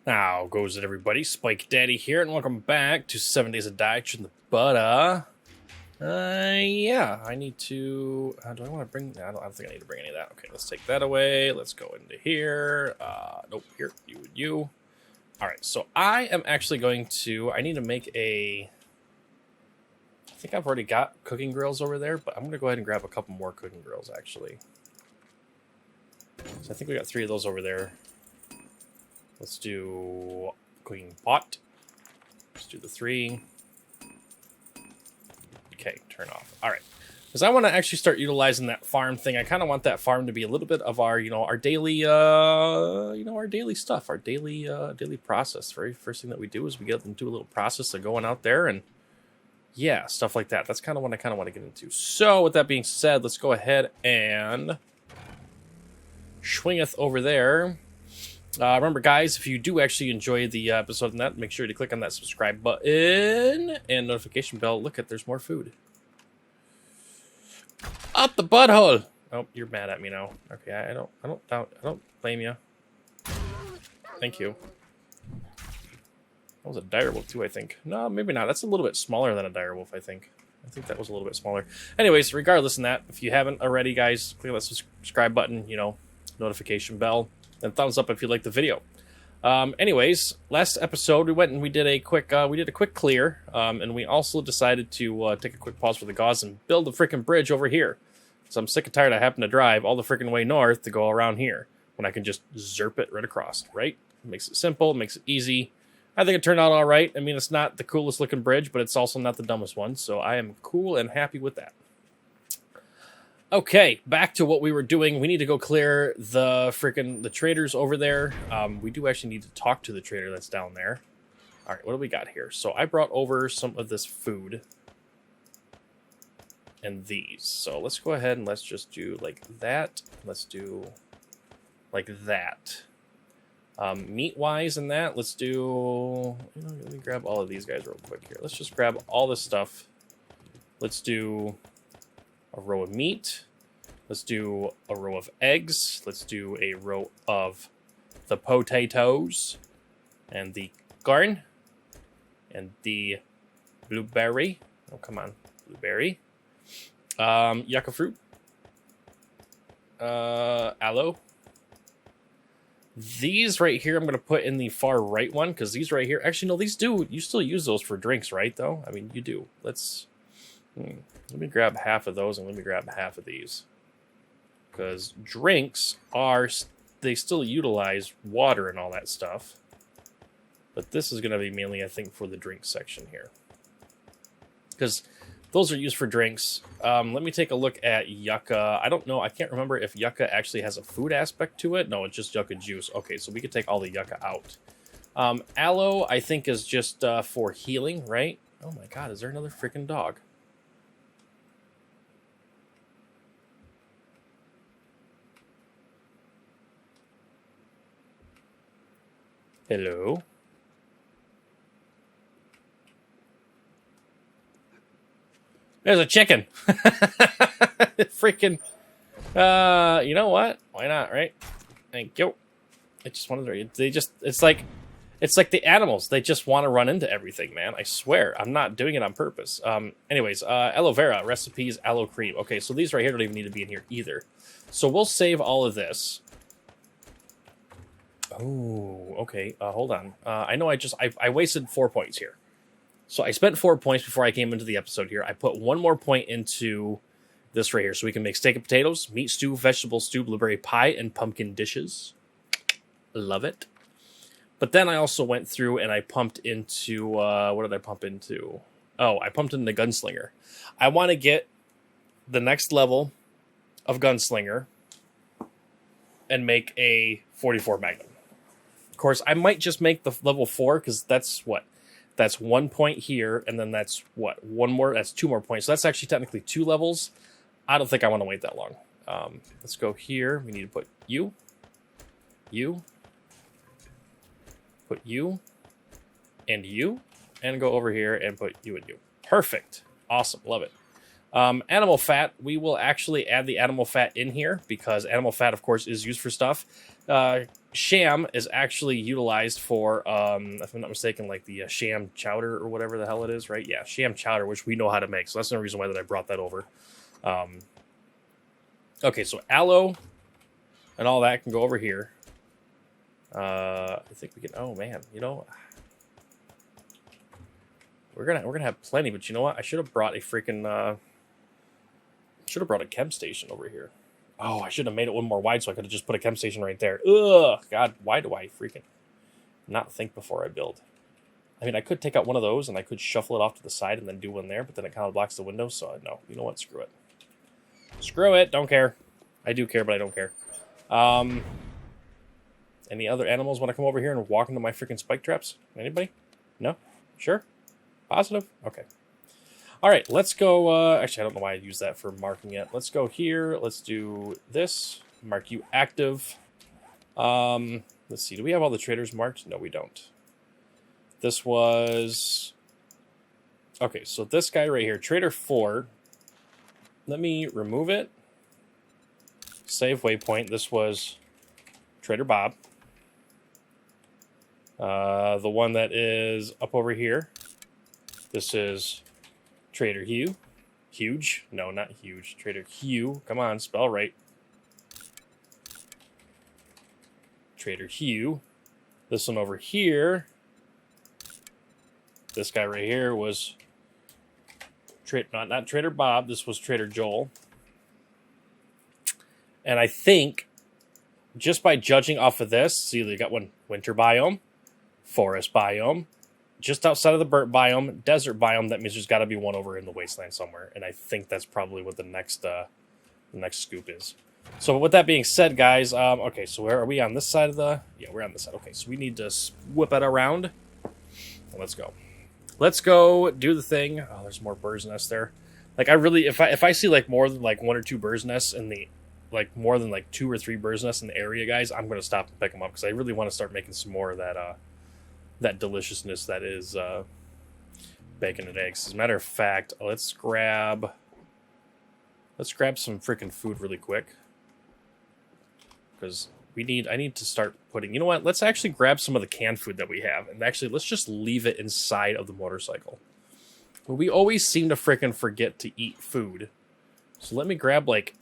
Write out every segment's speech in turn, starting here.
How goes it, everybody? Spike Daddy here, and welcome back to 7 Days of Diet the Butter. Yeah, I need to... do I want to bring... I don't think I need to bring any of that. Okay, let's take that away. Let's go into here. Nope, here, you and you. Alright, so I am actually going to... I need to make a... I think I've already got cooking grills over there, but I'm going to go ahead and grab a couple more cooking grills, actually. So I think we got 3 of those over there. Let's do cooking pot. Let's do the 3. Okay, turn off. All right, because I want to actually start utilizing that farm thing. I kind of want that farm to be a little bit of our, our daily, our daily stuff, our daily process. Very first thing that we do is we get them do a little process of going out there and yeah, stuff like that. That's kind of what I kind of want to get into. So with that being said, let's go ahead and swingeth over there. Remember, guys, if you do actually enjoy the episode and that, make sure to click on that subscribe button and notification bell. Look there's more food. Up the butthole. Oh, you're mad at me now. Okay, I don't blame you. Thank you. That was a direwolf too, I think. No, maybe not. That's a little bit smaller than a direwolf, I think. I think that was a little bit smaller. Anyways, regardless of that, if you haven't already, guys, click on that subscribe button, notification bell. And thumbs up if you like the video. Anyways, last episode we went and we did a quick clear, and we also decided to take a quick pause for the gauze and build a freaking bridge over here. So I'm sick and tired of having to drive all the freaking way north to go around here when I can just zerp it right across, right? It makes it simple, it makes it easy. I think it turned out all right. I mean, it's not the coolest looking bridge, but it's also not the dumbest one, so I am cool and happy with that. Okay, back to what we were doing. We need to go clear the traders over there. We do actually need to talk to the trader that's down there. All right, what do we got here? So I brought over some of this food and these. So let's go ahead and let's just do like that. Let's do like that. Meat-wise and that, let's do... let me grab all of these guys real quick here. Let's just grab all this stuff. Let's do a row of meat. Let's do a row of eggs. Let's do a row of the potatoes and the corn and the blueberry. Oh, come on, blueberry. Yucca fruit. Aloe. These right here I'm going to put in the far right one because these right here... Actually, no, these do... You still use those for drinks, right, though? I mean, you do. Let's... Let me grab half of those and let me grab half of these. Because drinks are... They still utilize water and all that stuff. But this is going to be mainly, I think, for the drink section here. Because those are used for drinks. Let me take a look at yucca. I don't know. I can't remember if yucca actually has a food aspect to it. No, it's just yucca juice. Okay, so we could take all the yucca out. Aloe, I think, is just for healing, right? Oh my god, is there another freaking dog? Hello? There's a chicken. Freaking. You know what? Why not, right? Thank you. I just wanted to... They just... It's like the animals. They just want to run into everything, man. I swear. I'm not doing it on purpose. Anyways, aloe vera, recipes, aloe cream. Okay, so these right here don't even need to be in here either. So we'll save all of this. Oh, okay. Hold on. I know I wasted 4 points here. So I spent 4 points before I came into the episode here. I put 1 more point into this right here. So we can make steak and potatoes, meat stew, vegetable stew, blueberry pie, and pumpkin dishes. Love it. But then I also went through and I pumped into... what did I pump into? Oh, I pumped into Gunslinger. I want to get the next level of Gunslinger and make a 44 Magnum. Of course, I might just make the level 4 because that's what? That's 1 point here, and then that's what? One more, that's 2 more points. So that's actually technically 2 levels. I don't think I want to wait that long. Let's go here. We need to put you, put you, and go over here and put you and you. Perfect. Awesome. Love it. Animal fat, we will actually add the animal fat in here because animal fat, of course, is used for stuff. Sham is actually utilized for, if I'm not mistaken, like the sham chowder or whatever the hell it is, right? Yeah, sham chowder, which we know how to make. So that's the reason why that I brought that over. Okay, so aloe and all that can go over here. I think we can. Oh man, you know, we're gonna have plenty. But you know what? I should have brought a freaking. Should have brought a chem station over here. Oh, I should have made it one more wide so I could have just put a chem station right there. Ugh, God, why do I freaking not think before I build? I mean, I could take out one of those and I could shuffle it off to the side and then do one there, but then it kind of blocks the window. So no, you know what? Screw it. Screw it. Don't care. I do care, but I don't care. Any other animals want to come over here and walk into my freaking spike traps? Anybody? No? Sure? Positive? Okay. All right, let's go. Actually, I don't know why I use that for marking it. Let's go here. Let's do this. Mark you active. Let's see. Do we have all the traders marked? No, we don't. This was... Okay, so this guy right here, Trader 4. Let me remove it. Save waypoint. This was Trader Bob. The one that is up over here. This is Trader Hugh. Huge? No, not huge. Trader Hugh. Come on, spell right. Trader Hugh. This one over here. This guy right here was not Trader Bob. This was Trader Joel. And I think just by judging off of this, see, they got one winter biome, forest biome, just outside of the burnt biome, desert biome. That means there's got to be one over in the wasteland somewhere, and I think that's probably what the next scoop is. So with that being said, guys, okay, so where are we on this side of the? Yeah, we're on this side. Okay, so we need to whip it around. Let's go. Let's go do the thing. Oh, there's more bird's nests there. Like I really, if I see like more than like 1 or 2 bird's nests in the, like more than like 2 or 3 bird's nests in the area, guys, I'm gonna stop and pick them up because I really want to start making some more of that that deliciousness that is bacon and eggs. As a matter of fact, let's grab some freaking food really quick because I need to start putting. You know what? Let's actually grab some of the canned food that we have and actually let's just leave it inside of the motorcycle. Well, we always seem to freaking forget to eat food, so let me grab like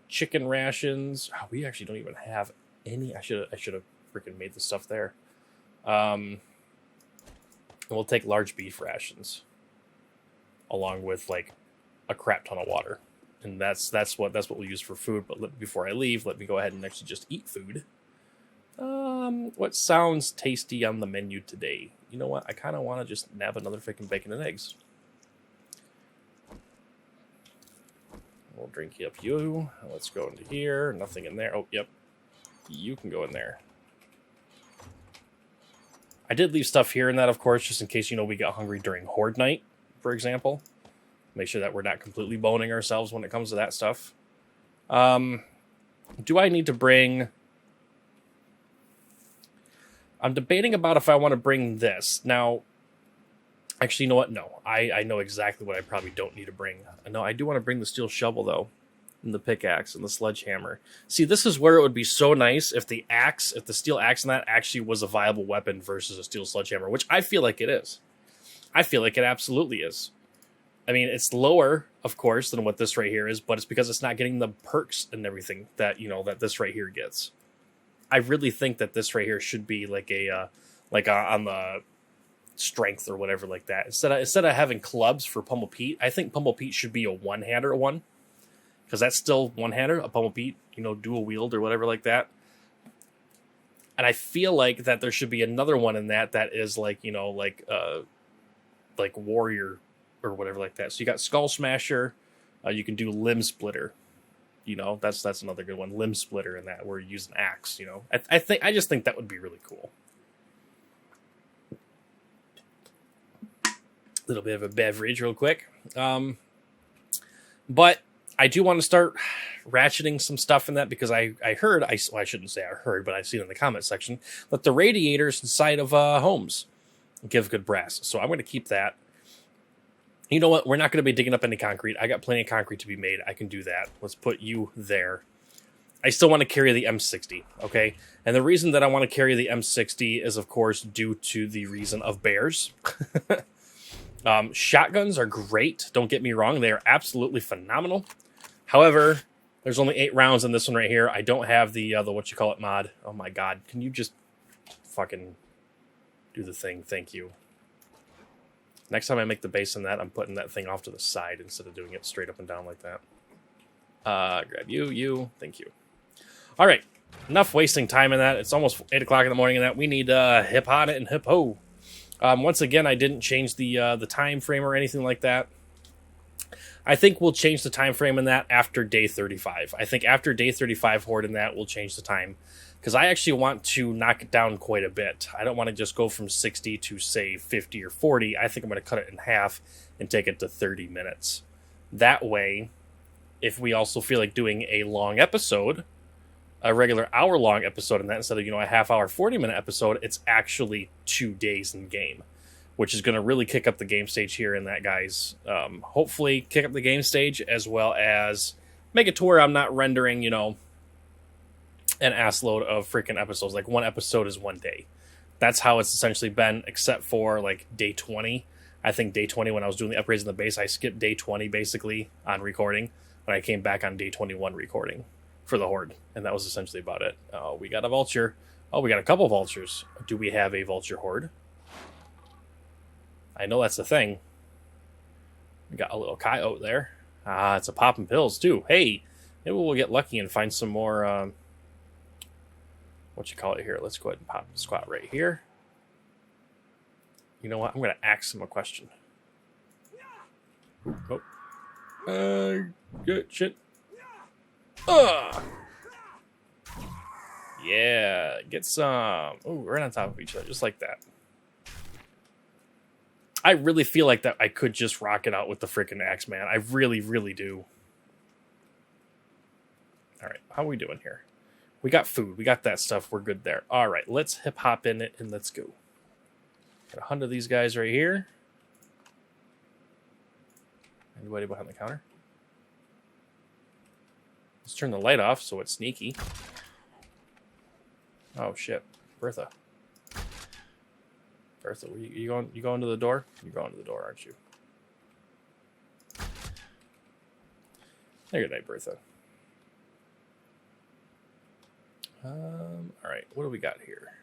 chicken rations. Oh, we actually don't even have any. I should have freaking made the stuff there. And we'll take large beef rations along with like a crap ton of water, and that's what we'll use for food. But before I leave, let me go ahead and actually just eat food. What sounds tasty on the menu today? You know what? I kind of want to just nab another freaking bacon and eggs. We'll drink you up you. Let's go into here. Nothing in there. Oh, yep. You can go in there. I did leave stuff here in that, of course, just in case, you know, we got hungry during Horde Night, for example. Make sure that we're not completely boning ourselves when it comes to that stuff. Do I need to bring... I'm debating about if I want to bring this. Now, actually, you know what? No. I know exactly what I probably don't need to bring. No, I do want to bring the steel shovel, though. And the pickaxe and the sledgehammer. See, this is where it would be so nice if the steel axe and that actually was a viable weapon versus a steel sledgehammer, which I feel like it is. I feel like it absolutely is. I mean, it's lower, of course, than what this right here is, but it's because it's not getting the perks and everything that, you know, that this right here gets. I really think that this right here should be like on the strength or whatever like that. Instead of having clubs for Pummel Pete, I think Pummel Pete should be a one-hander one. Because that's still one-hander, a Pummel Pete, you know, dual wield or whatever like that. And I feel like that there should be another one in that is like, you know, like warrior or whatever like that. So you got Skull Smasher, you can do Limb Splitter. You know, that's another good one, Limb Splitter in that where you use an axe. You know, I just think that would be really cool. Little bit of a beverage, real quick, but. I do want to start ratcheting some stuff in that because I heard, I shouldn't say I heard, but I've seen in the comment section that the radiators inside of homes give good brass. So I'm going to keep that. You know what? We're not going to be digging up any concrete. I got plenty of concrete to be made. I can do that. Let's put you there. I still want to carry the M60, okay? And the reason that I want to carry the M60 is, of course, due to the reason of bears. Shotguns are great. Don't get me wrong. They are absolutely phenomenal. However, there's only 8 rounds in this one right here. I don't have the what-you-call-it mod. Oh, my God. Can you just fucking do the thing? Thank you. Next time I make the base on that, I'm putting that thing off to the side instead of doing it straight up and down like that. Grab you. Thank you. All right. Enough wasting time in that. It's almost 8 o'clock in the morning in that. We need hip on it and hip ho. Once again, I didn't change the time frame or anything like that. I think we'll change the time frame in that after day 35. I think after day 35 horde in that, we'll change the time. Because I actually want to knock it down quite a bit. I don't want to just go from 60 to, say, 50 or 40. I think I'm going to cut it in half and take it to 30 minutes. That way, if we also feel like doing a long episode, a regular hour-long episode in that, instead of, a half-hour, 40-minute episode, it's actually 2 days in game, which is going to really kick up the game stage here in that, guys. Hopefully, kick up the game stage as well as make it to where I'm not rendering, an assload of freaking episodes. Like, 1 episode is 1 day. That's how it's essentially been, except for, like, day 20. I think day 20, when I was doing the upgrades in the base, I skipped day 20, basically, on recording. When I came back on day 21 recording for the horde. And that was essentially about it. Oh, we got a vulture. Oh, we got a couple vultures. Do we have a vulture horde? I know that's the thing. We got a little coyote there. Ah, it's a popping pills, too. Hey, maybe we'll get lucky and find some more... here. Let's go ahead and pop the squat right here. You know what? I'm going to ask him a question. Ooh, oh. Good shit. Yeah, get some. Oh, right on top of each other, just like that. I really feel like that I could just rock it out with the freaking axe, man. I really, really do. All right, how are we doing here? We got food. We got that stuff. We're good there. All right, let's hip hop in it and let's go. Got 100 of these guys right here. Anybody behind the counter? Let's turn the light off so it's sneaky. Oh shit, Bertha. Bertha, you going to the door? You're going to the door, aren't you? Good night, Bertha. All right, what do we got here?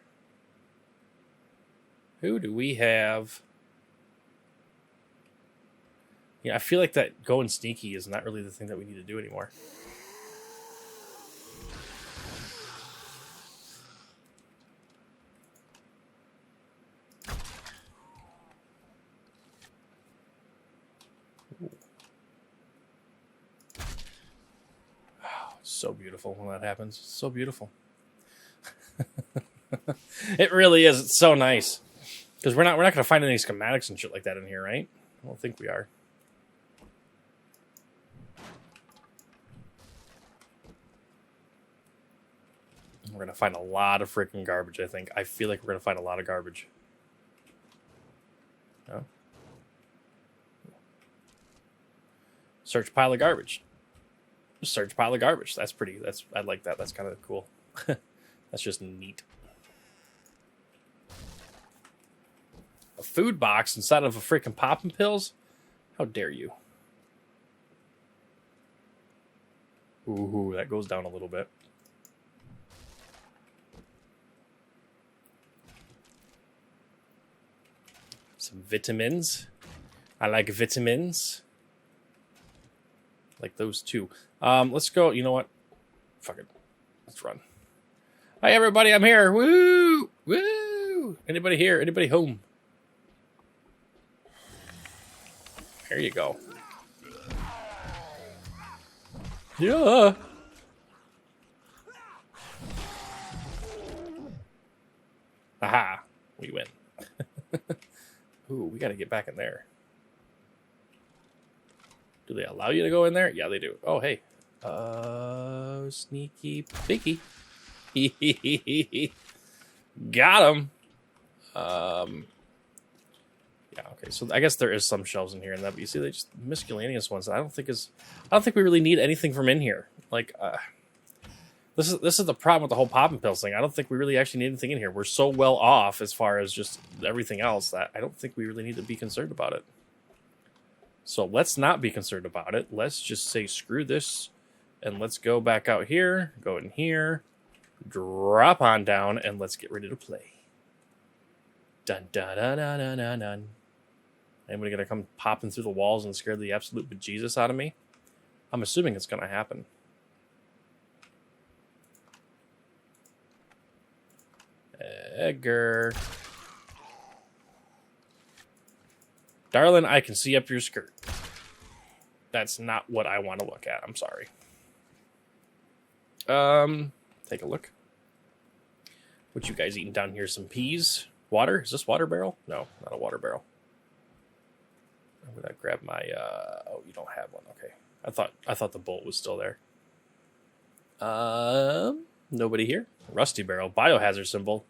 Who do we have? Yeah, I feel like that going sneaky is not really the thing that we need to do anymore. So beautiful when that happens. So beautiful. It really is. It's so nice. Because we're not going to find any schematics and shit like that in here, right? I don't think we are. We're going to find a lot of freaking garbage, I think. I feel like we're going to find a lot of garbage. Oh. Search pile of garbage. Search pile of garbage. That's pretty. I like that. That's kind of cool. That's just neat. A food box inside of a freaking popping pills? How dare you? Ooh, that goes down a little bit. Some vitamins. I like vitamins. Like those two. Let's go. You know what? Fuck it. Let's run. Hi, everybody. I'm here. Woo! Woo! Anybody here? Anybody home? There you go. Yeah. Aha. We win. Ooh, we got to get back in there. Do they allow you to go in there? Yeah, they do. Oh, hey. Sneaky piggy. Got him. Yeah, Okay, so I guess there is some shelves in here and that, but you see, they just miscellaneous ones. I don't think we really need anything from in here. Like, this is the problem with the whole poppin' pills thing. I don't think we really actually need anything in here. We're so well off as far as just everything else that I don't think we really need to be concerned about it. So let's not be concerned about it. Let's just say screw this, and let's go back out here, go in here, drop on down, and let's get ready to play. Dun dun dun dun dun dun dun. Anybody gonna come popping through the walls and scare the absolute bejesus out of me? I'm assuming it's gonna happen. Edgar. Darling, I can see up your skirt. That's not what I want to look at. I'm sorry. Take a look. What you guys eating down here? Some peas? Water? Is this water barrel? No, not a water barrel. I'm gonna grab my oh, you don't have one. Okay. I thought the bolt was still there. Nobody here. Rusty barrel. Biohazard symbol.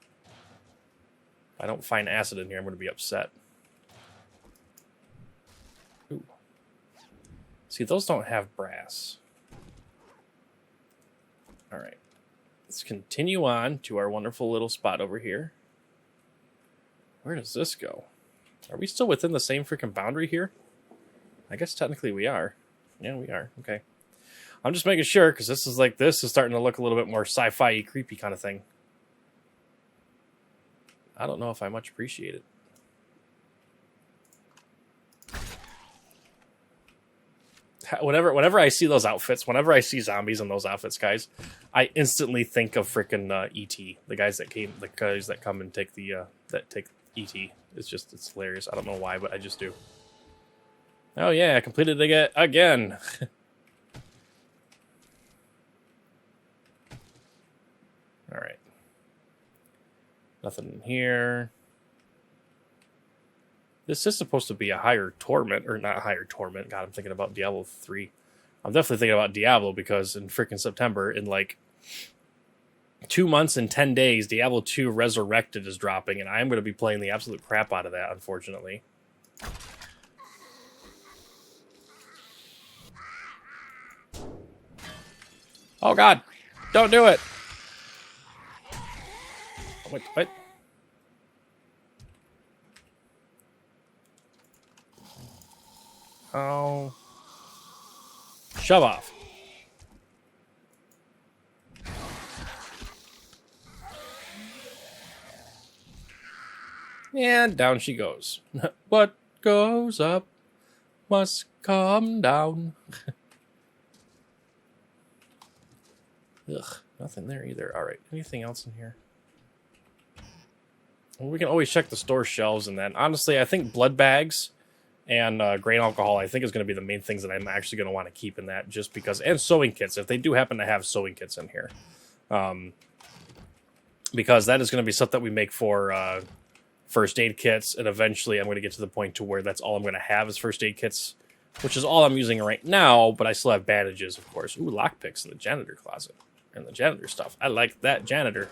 If I don't find acid in here, I'm gonna be upset. Ooh. See, those don't have brass. Alright. Let's continue on to our wonderful little spot over here. Where does this go? Are we still within the same freaking boundary here? I guess technically we are. Yeah, we are. Okay. I'm just making sure, because this is starting to look a little bit more sci-fi, creepy kind of thing. I don't know if I much appreciate it. Whenever I see those outfits, whenever I see zombies in those outfits, guys, I instantly think of freaking ET. The guys that come and take take ET. It's hilarious. I don't know why, but I just do. Oh yeah, I completed it again. All right. Nothing in here. This is supposed to be a higher torment, or not higher torment. God, I'm thinking about Diablo 3. I'm definitely thinking about Diablo because in freaking September, in like 2 months and 10 days, Diablo 2 Resurrected is dropping, and I'm going to be playing the absolute crap out of that, unfortunately. Oh God, don't do it. What? Oh. Shove off. And down she goes. What goes up must come down. Ugh, nothing there either. All right, anything else in here? Well, we can always check the store shelves, and then honestly, I think blood bags and grain alcohol, I think, is going to be the main things that I'm actually going to want to keep in that, just because, and sewing kits, if they do happen to have sewing kits in here. Because that is going to be stuff that we make for first aid kits, and eventually I'm going to get to the point to where that's all I'm going to have is first aid kits, which is all I'm using right now, but I still have bandages, of course. Ooh, lockpicks in the janitor closet, and the janitor stuff. I like that janitor.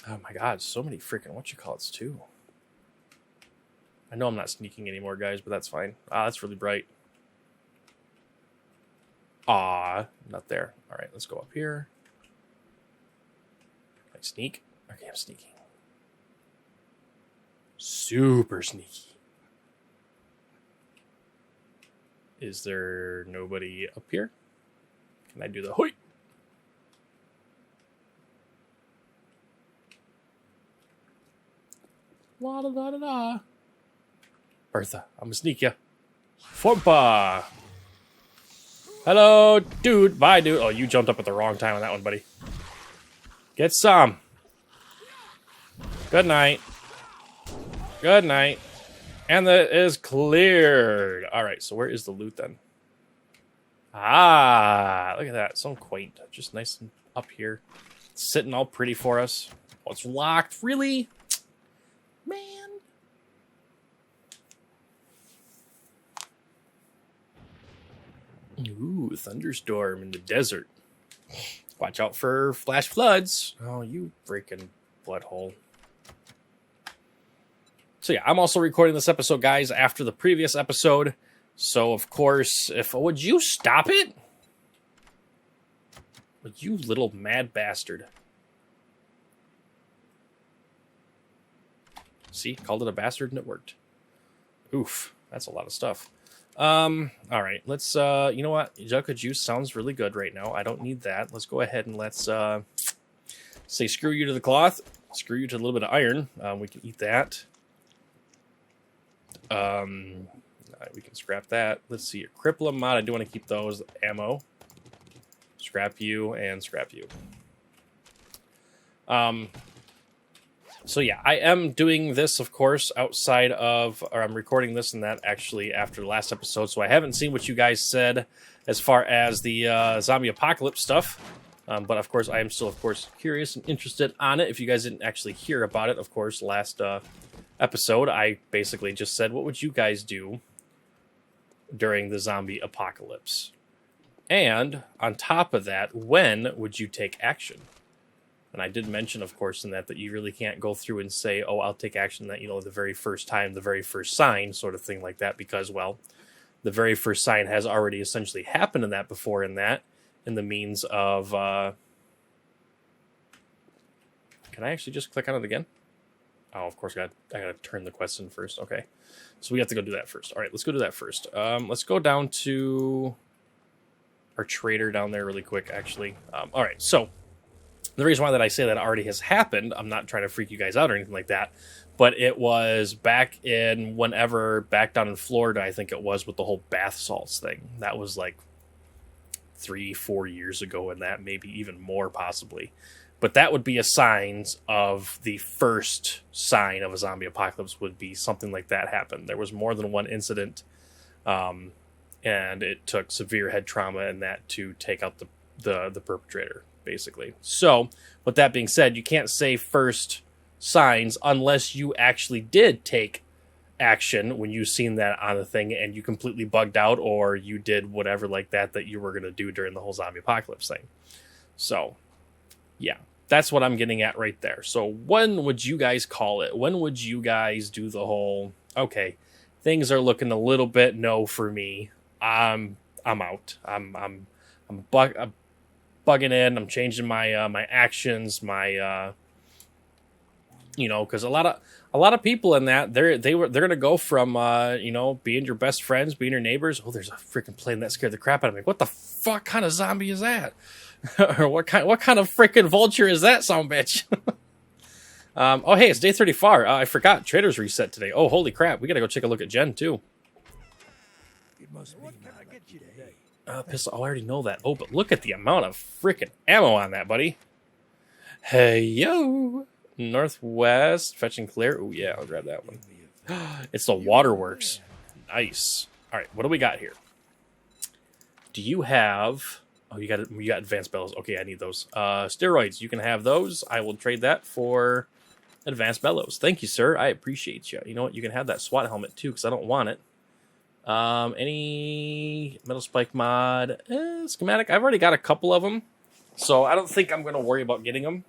Oh my God, so many freaking whatchamacallits too. I know I'm not sneaking anymore, guys, but that's fine. Ah, that's really bright. Ah, not there. All right, let's go up here. Can I sneak? Okay, I'm sneaking. Super sneaky. Is there nobody up here? Can I do the hoit? La da da da da. Bertha, I'm gonna sneak ya. Fompa. Hello, dude. Bye, dude. Oh, you jumped up at the wrong time on that one, buddy. Get some. Good night. Good night. And that is cleared. All right, so where is the loot then? Ah, look at that. So quaint. Just nice and up here. Sitting all pretty for us. Oh, it's locked. Really? Man. Ooh, thunderstorm in the desert. Watch out for flash floods. Oh, you freaking bloodhole. So yeah, I'm also recording this episode, guys, after the previous episode. So, of course, would you stop it? Would you little mad bastard. See, called it a bastard and it worked. Oof, that's a lot of stuff. All right, let's, you know what? Yucca juice sounds really good right now. I don't need that. Let's go ahead and let's, say screw you to the cloth. Screw you to a little bit of iron. We can eat that. We can scrap that. Let's see. A crippler mod. I do want to keep those. Ammo. Scrap you and scrap you. So yeah, I am doing this, of course, outside of, or I'm recording this and that actually after the last episode. So I haven't seen what you guys said as far as the zombie apocalypse stuff. But of course, I am still, of course, curious and interested on it. If you guys didn't actually hear about it, of course, last episode, I basically just said, what would you guys do during the zombie apocalypse? And on top of that, when would you take action? And I did mention, of course, in that you really can't go through and say, oh, I'll take action that, you know, the very first time, the very first sign, sort of thing like that, because, well, the very first sign has already essentially happened in that before in the means of, can I actually just click on it again? Oh, of course, I gotta turn the quest in first. Okay, so we have to go do that first. All right, let's go do that first. Let's go down to our trader down there really quick, actually. All right, so the reason why that I say that already has happened, I'm not trying to freak you guys out or anything like that, but it was back down in Florida, I think it was, with the whole bath salts thing. That was like 3-4 years ago, and that maybe even more possibly. But that would be a sign of the first sign of a zombie apocalypse would be something like that happen. There was more than one incident, and it took severe head trauma and that to take out the perpetrator, basically. So, with that being said, you can't say first signs unless you actually did take action when you seen that on the thing and you completely bugged out, or you did whatever like that you were going to do during the whole zombie apocalypse thing. So, yeah, that's what I'm getting at right there. So when would you guys call it? When would you guys do the whole, okay, things are looking a little bit no for me. I'm out. I'm bugging in. I'm changing my my actions, my you know, because a lot of people in that they're gonna go from you know, being your best friends, being your neighbors. Oh, there's a freaking plane that scared the crap out of me. What the fuck kind of zombie is that? Or what kind of freaking vulture is that, son bitch? Oh hey, it's day 34. I forgot Trader's reset today. Oh holy crap, we gotta go take a look at Jen too. It must be Pistol. Oh, I already know that. Oh, but look at the amount of freaking ammo on that, buddy. Hey yo. Northwest, fetch and clear. Oh yeah, I'll grab that one. It's the waterworks. Nice. All right, what do we got here? Do you have? Oh, you got advanced bellows. Okay, I need those. Steroids. You can have those. I will trade that for advanced bellows. Thank you, sir. I appreciate you. You know what? You can have that SWAT helmet too, because I don't want it. Any metal spike mod? Schematic. I've already got a couple of them, so I don't think I'm going to worry about getting them.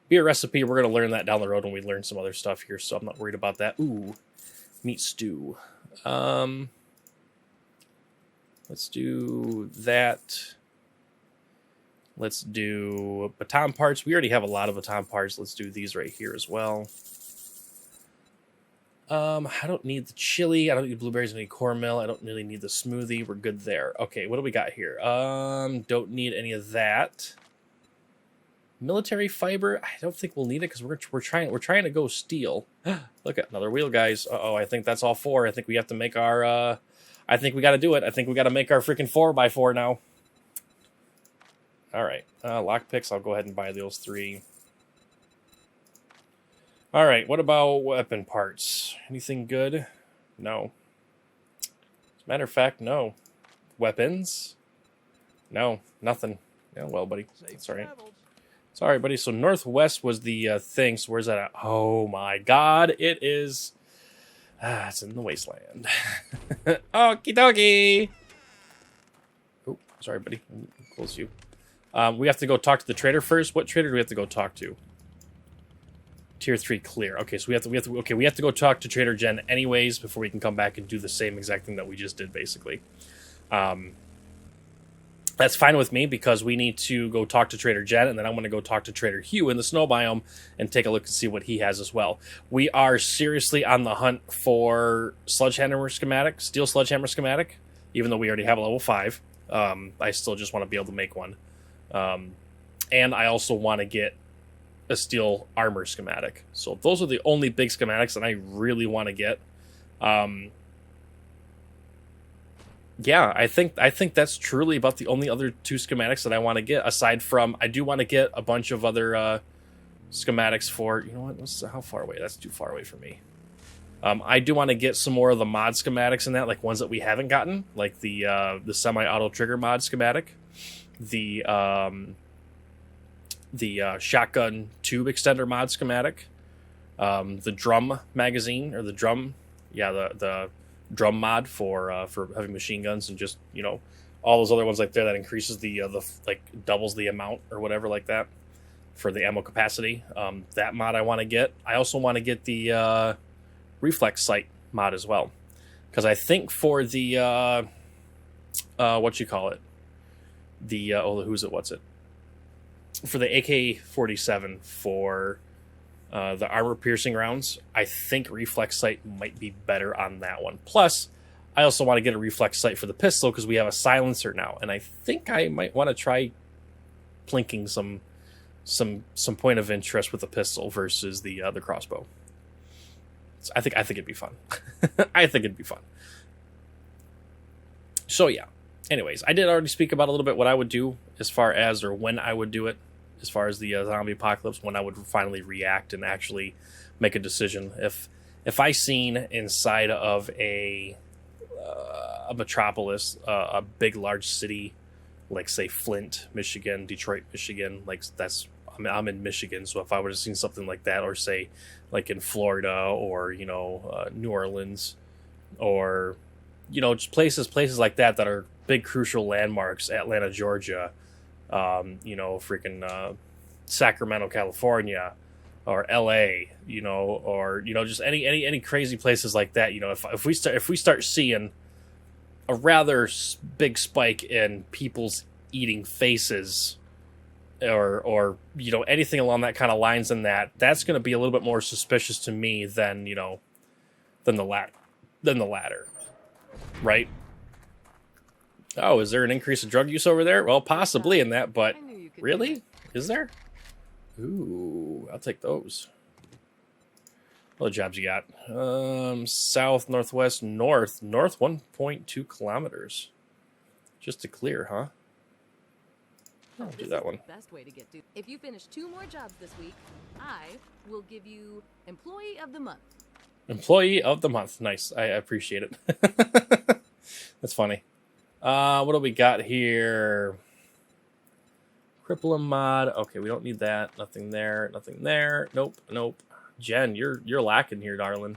Be a recipe. We're going to learn that down the road when we learn some other stuff here, so I'm not worried about that. Ooh, meat stew. Let's do that. Let's do baton parts. We already have a lot of baton parts. Let's do these right here as well. I don't need the chili. I don't need blueberries. I don't need cornmeal. I don't really need the smoothie. We're good there. Okay, what do we got here? Don't need any of that. Military fiber. I don't think we'll need it because we're trying to go steel. Look at another wheel, guys. I think that's all 4. I think we have to make our. I think we got to do it. I think we got to make our freaking 4x4 now. All right, lockpicks. I'll go ahead and buy those 3. All right, what about weapon parts? Anything good? No. As a matter of fact, no. Weapons? No, nothing. Yeah, well, buddy, that's all right. Sorry, buddy. So Northwest was the thing. So where's that at? Oh, my God. It is... it's in the wasteland. Okie dokie. Oh, sorry, buddy. Close you. We have to go talk to the trader first. What trader do we have to go talk to? Tier 3 clear. Okay, so we have to go talk to Trader Jen anyways before we can come back and do the same exact thing that we just did, basically. That's fine with me because we need to go talk to Trader Jen, and then I'm going to go talk to Trader Hugh in the snow biome and take a look and see what he has as well. We are seriously on the hunt for sledgehammer schematic, steel sledgehammer schematic, even though we already have a level 5. I still just want to be able to make one. And I also want to get a steel armor schematic. So those are the only big schematics that I really want to get. Yeah, I think that's truly about the only other 2 schematics that I want to get. Aside from, I do want to get a bunch of other schematics for, you know what? How far away? That's too far away for me. I do want to get some more of the mod schematics in that, like ones that we haven't gotten, like the semi-auto trigger mod schematic, the shotgun tube extender mod schematic, the drum magazine or the drum drum mod for heavy machine guns, and just, you know, all those other ones like there that increases the like doubles the amount or whatever like that for the ammo capacity. That mod I want to get. I also want to get the reflex sight mod as well, because I think for the what you call it, the what's it for the AK-47 for the armor piercing rounds, I think reflex sight might be better on that one. Plus, I also want to get a reflex sight for the pistol because we have a silencer now, and I think I might want to try plinking some point of interest with the pistol versus the crossbow. So I think it'd be fun. I think it'd be fun. So yeah. Anyways, I did already speak about a little bit what I would do as far as, or when I would do it, as far as the zombie apocalypse, when I would finally react and actually make a decision. If I seen inside of a metropolis, a big large city, like say Flint, Michigan, Detroit, Michigan, like I'm in Michigan, so if I would have seen something like that, or say like in Florida, or you know, New Orleans, or you know, just places like that are big crucial landmarks, Atlanta, Georgia, you know, freaking Sacramento, California, or LA, you know, or you know, just any crazy places like that. You know, if we start seeing a rather big spike in people's eating faces, or you know, anything along that kind of lines, in that's going to be a little bit more suspicious to me than, you know, than the latter, right? Oh, is there an increase in drug use over there? Well, possibly in that, but really? Is there? Ooh, I'll take those. What jobs you got? South, northwest, north 1.2 kilometers. Just to clear, huh? I'll do that one. Best way to get to. If you finish 2 more jobs this week, I will give you Employee of the Month. Employee of the Month. Nice. I appreciate it. That's funny. What do we got here? Cripple mod. Okay, we don't need that. Nothing there. Nothing there. Nope. Jen, you're lacking here, darling.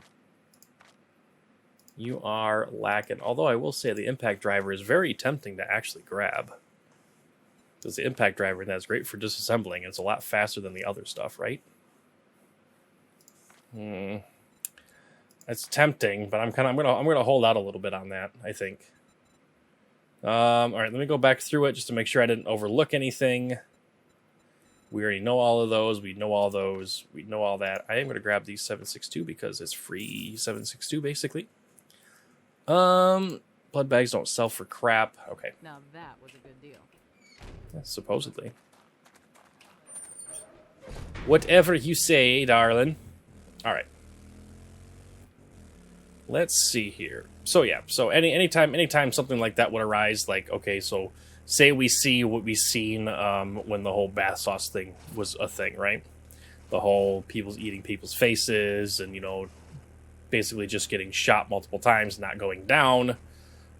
You are lacking. Although I will say the impact driver is very tempting to actually grab. Because the impact driver, that's great for disassembling. It's a lot faster than the other stuff, right? That's tempting, but I'm gonna hold out a little bit on that, I think. All right, let me go back through it just to make sure I didn't overlook anything. We already know all of those. We know all those. We know all that. I am going to grab the 7.62 because it's free 7.62, basically. Blood bags don't sell for crap. Okay. Now that was a good deal. Yeah, supposedly. Whatever you say, darling. All right. Let's see here. So yeah, so anytime something like that would arise, like, okay, so say we see what we seen when the whole bath sauce thing was a thing, right? The whole people's eating people's faces, and you know, basically just getting shot multiple times, not going down,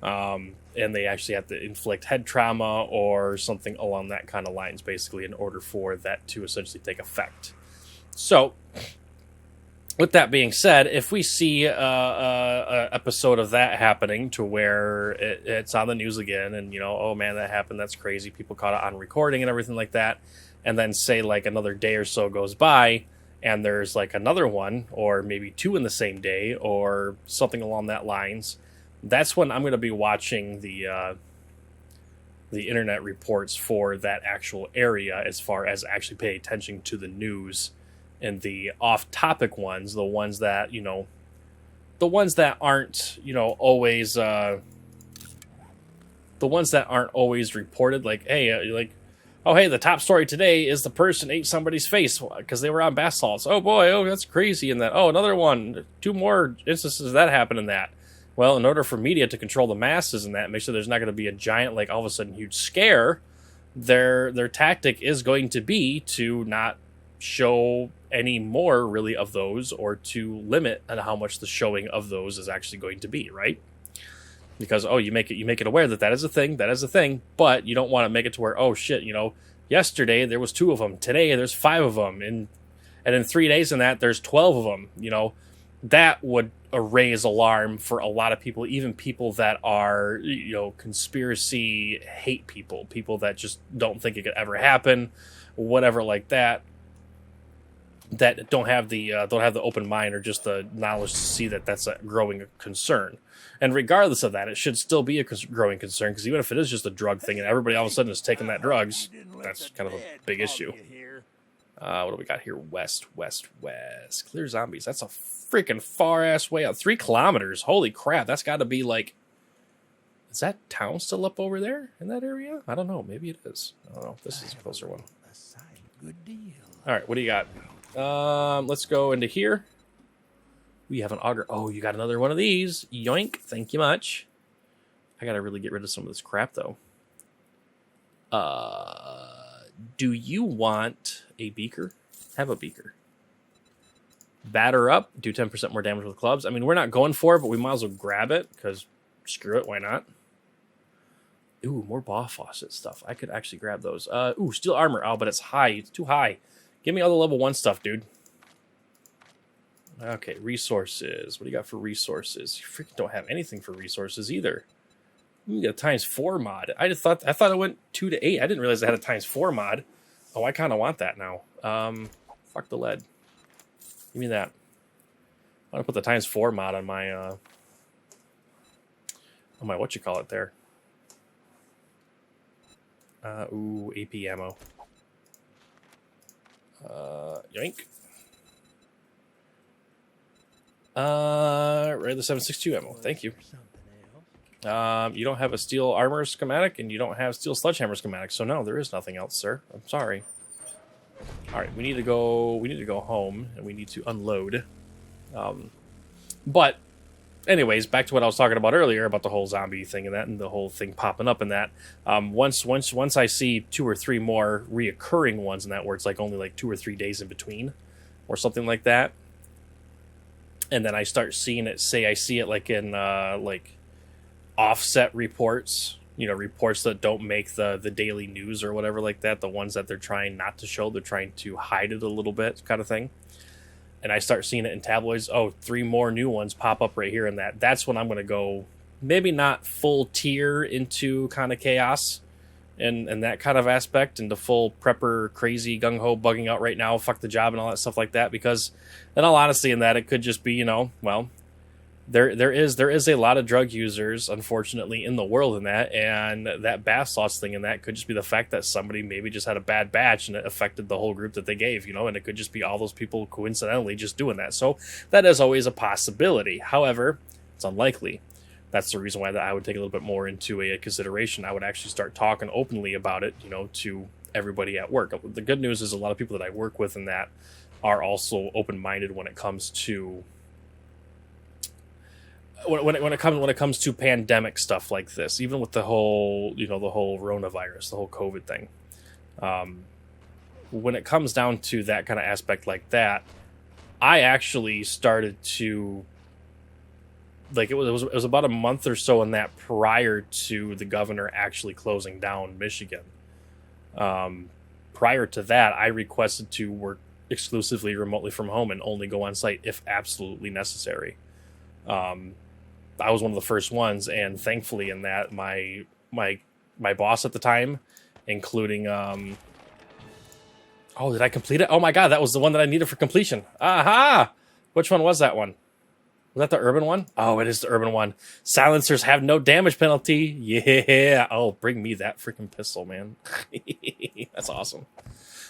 and they actually have to inflict head trauma or something along that kind of lines, basically, in order for that to essentially take effect. So, with that being said, if we see a episode of that happening to where it's on the news again, and you know, oh man, that happened, that's crazy, people caught it on recording and everything like that, and then say like another day or so goes by, and there's like another one or maybe two in the same day or something along that lines, that's when I'm going to be watching the internet reports for that actual area, as far as actually pay attention to the news and the off-topic ones, the ones that, you know, the ones that aren't, you know, always, the ones that aren't always reported, like, hey, like, oh, hey, the top story today is the person ate somebody's face because they were on bath salts. Oh, boy, oh, that's crazy. And that, oh, another one, 2 more instances of that happened in that. Well, in order for media to control the masses and that, make sure there's not going to be a giant, like, all of a sudden huge scare, their tactic is going to be to not show any more, really, of those, or to limit on how much the showing of those is actually going to be, right? Because, oh, you make it aware that is a thing, but you don't want to make it to where, oh, shit, you know, yesterday there was 2 of them, today there's 5 of them, and in 3 days in that, there's 12 of them, you know. That would raise alarm for a lot of people, even people that are, you know, conspiracy hate people that just don't think it could ever happen, whatever like that, that don't have the open mind or just the knowledge to see that that's a growing concern. And regardless of that, it should still be a growing concern, because even if it is just a drug thing and everybody all of a sudden is taking that drugs, that's kind of a big issue. What do we got here? West. Clear zombies. That's a freaking far-ass way out. 3 kilometers. Holy crap. That's got to be like... Is that town still up over there in that area? I don't know. Maybe it is. I don't know. This is a closer one. Good deal. All right, what do you got? Let's go into here. We have an auger. Oh, you got another one of these. Yoink. Thank you much. I got to really get rid of some of this crap, though. Do you want a beaker? Have a beaker. Batter up. Do 10% more damage with clubs. I mean, we're not going for it, but we might as well grab it, because screw it. Why not? Ooh, more ball faucet stuff. I could actually grab those. Ooh, steel armor. Oh, but it's high. It's too high. Give me all the level 1 stuff, dude. Okay, resources. What do you got for resources? You freaking don't have anything for resources either. You got a *4 mod. I thought it went 2 to 8. I didn't realize it had a *4 mod. Oh, I kind of want that now. Fuck the lead. Give me that. I'm gonna put the *4 mod on my what you call it there. Ooh, AP ammo. Yoink. Right, the 7.62 ammo. Thank you. You don't have a steel armor schematic, and you don't have steel sledgehammer schematic, so no, there is nothing else, sir. I'm sorry. All right, we need to go home, and we need to unload. But anyways, back to what I was talking about earlier about the whole zombie thing and that, and the whole thing popping up and that. Once I see 2 or 3 more reoccurring ones in that, where it's like only like 2 or 3 days in between, or something like that, and then I start seeing it. Say I see it like in like offset reports, you know, reports that don't make the daily news or whatever like that, the ones that they're trying not to show, they're trying to hide it a little bit, kind of thing. And I start seeing it in tabloids. Oh, 3 more new ones pop up right here and that. That's when I'm going to go, maybe not full tier into kind of chaos and that kind of aspect, into full prepper, crazy, gung-ho, bugging out right now, fuck the job and all that stuff like that. Because in all honesty, in that, it could just be, you know, well, there is a lot of drug users, unfortunately, in the world in that, and that bath sauce thing in that could just be the fact that somebody maybe just had a bad batch and it affected the whole group that they gave, you know, and it could just be all those people coincidentally just doing that. So that is always a possibility. However, it's unlikely. That's the reason why that I would take a little bit more into a consideration. I would actually start talking openly about it, you know, to everybody at work. The good news is a lot of people that I work with in that are also open-minded when it comes to when it comes to pandemic stuff like this, even with the whole, you know, the whole coronavirus, the whole COVID thing. When it comes down to that kind of aspect like that, I actually started to, like, it was about a month or so in that prior to the governor actually closing down Michigan. Prior to that, I requested to work exclusively remotely from home and only go on site if absolutely necessary. I was one of the first ones, and thankfully in that my boss at the time, including Oh, did I complete it? Oh my god, that was the one that I needed for completion. Aha! Which one was that one? Was that the urban one? Oh, it is the urban one. Silencers have no damage penalty. Yeah. Oh, bring me that freaking pistol, man. That's awesome.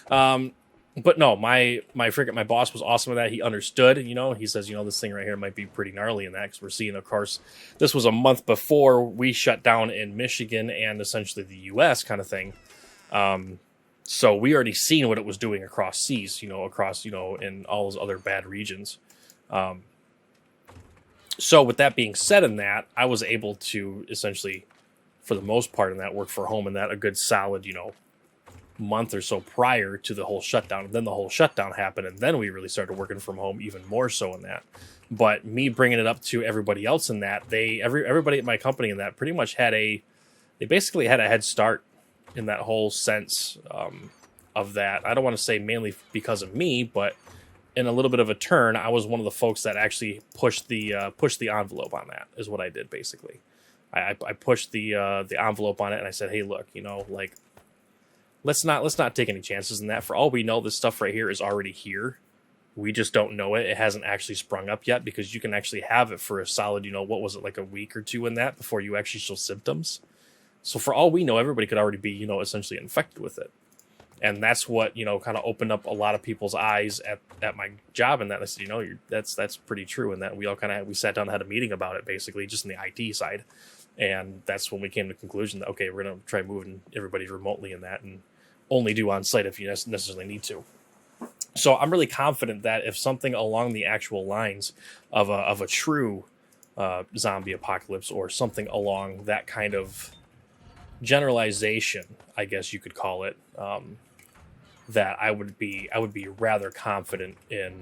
But no, my boss was awesome with that. He understood, he says, this thing right here might be pretty gnarly in that, because we're seeing, of course, this was a month before we shut down in Michigan and essentially the U.S. kind of thing. So we already seen what it was doing across seas, in all those other bad regions. So with that being said in that, I was able to essentially, for the most part in that, work for home in that a good solid, month or so prior to the whole shutdown. And then the whole shutdown happened, and then we really started working from home even more so in that. But me bringing it up to everybody else in that, everybody at my company in that pretty much they basically had a head start in that whole sense of that. I don't want to say mainly because of me, but in a little bit of a turn, I was one of the folks that actually pushed the envelope on that, is what I did basically. I pushed the envelope on it, and I said, hey, look, like, let's not take any chances in that. For all we know, this stuff right here is already here. We just don't know it. It hasn't actually sprung up yet, because you can actually have it for a solid, what was it, like a week or two in that before you actually show symptoms. So for all we know, everybody could already be, essentially infected with it. And that's what, kind of opened up a lot of people's eyes at my job. And that I said, that's pretty true. And that we all we sat down and had a meeting about it, basically, just in the IT side. And that's when we came to the conclusion that, okay, we're going to try moving everybody remotely in that, and only do on site if you necessarily need to. So I'm really confident that if something along the actual lines of a true zombie apocalypse, or something along that kind of generalization, I guess you could call it, that I would be rather confident in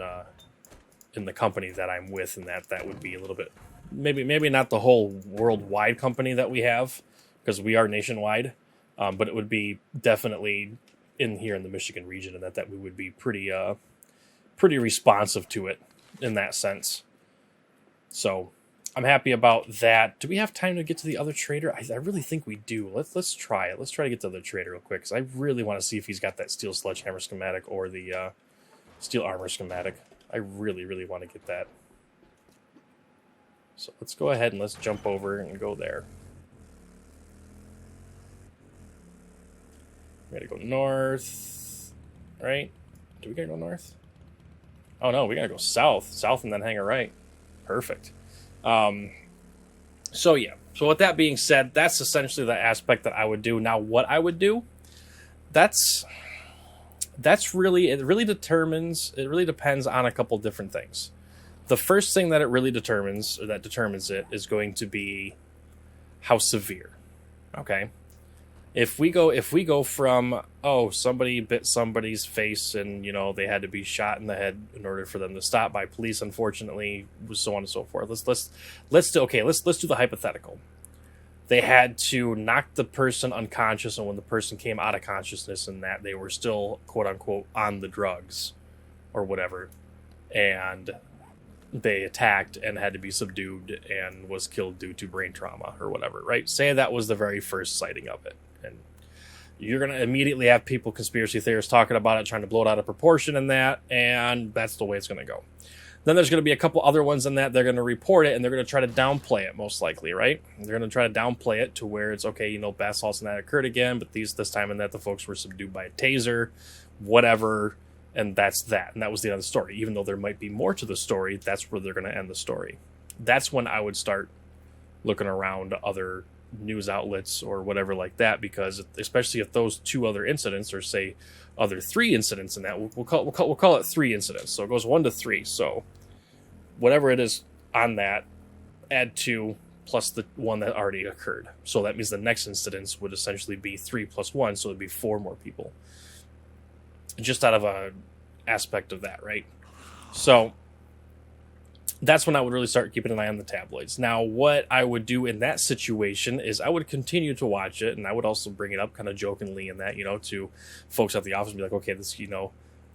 the company that I'm with, and that would be a little bit, maybe not the whole worldwide company that we have, because we are nationwide. But it would be definitely in here in the Michigan region, and that we would be pretty responsive to it in that sense. So I'm happy about that. Do we have time to get to the other trader? I really think we do. Let's try it. Let's try to get to the other trader real quick, because I really want to see if he's got that steel sledgehammer schematic or the steel armor schematic. I really, really want to get that. So let's go ahead and let's jump over and go there. We gotta go north, right? Do we gotta go north? Oh no, we gotta go south and then hang a right. Perfect. So yeah. So with that being said, that's essentially the aspect that I would do. Now, what I would do, it really depends on a couple different things. The first thing that it really determines it is going to be how severe. Okay. If we go from, somebody bit somebody's face and, they had to be shot in the head in order for them to stop by police, unfortunately, so on and so forth. Let's do the hypothetical. They had to knock the person unconscious, and when the person came out of consciousness, and that they were still, quote unquote, on the drugs or whatever, and they attacked and had to be subdued and was killed due to brain trauma or whatever, right? Say that was the very first sighting of it. And you're going to immediately have people, conspiracy theorists, talking about it, trying to blow it out of proportion and that's the way it's going to go. Then there's going to be a couple other ones in that they're going to report it, and they're going to try to downplay it, most likely, right? They're going to try to downplay it to where it's, okay, bath salts and that occurred again, but this time in that the folks were subdued by a taser, whatever, and that's that. And that was the end of the story. Even though there might be more to the story, that's where they're going to end the story. That's when I would start looking around other news outlets or whatever like that, because especially if those two other incidents, or say other three incidents in that, we'll call it three incidents. So it goes 1 to 3. So whatever it is on that, add 2 plus the one that already occurred. So that means the next incidents would essentially be 3 plus 1. So it'd be 4 more people. Just out of a aspect of that, right? So that's when I would really start keeping an eye on the tabloids. Now, what I would do in that situation is I would continue to watch it, and I would also bring it up kind of jokingly in that, to folks at the office, and be like, okay, this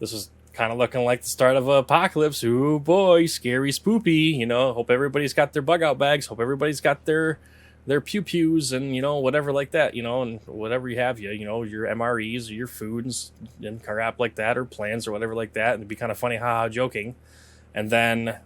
is kind of looking like the start of an apocalypse. Ooh, boy, scary, spoopy. Hope everybody's got their bug out bags. Hope everybody's got their their pew-pews and, whatever like that, and whatever you have, your MREs or your foods and crap like that, or plans or whatever like that. And it'd be kind of funny, haha, joking. And then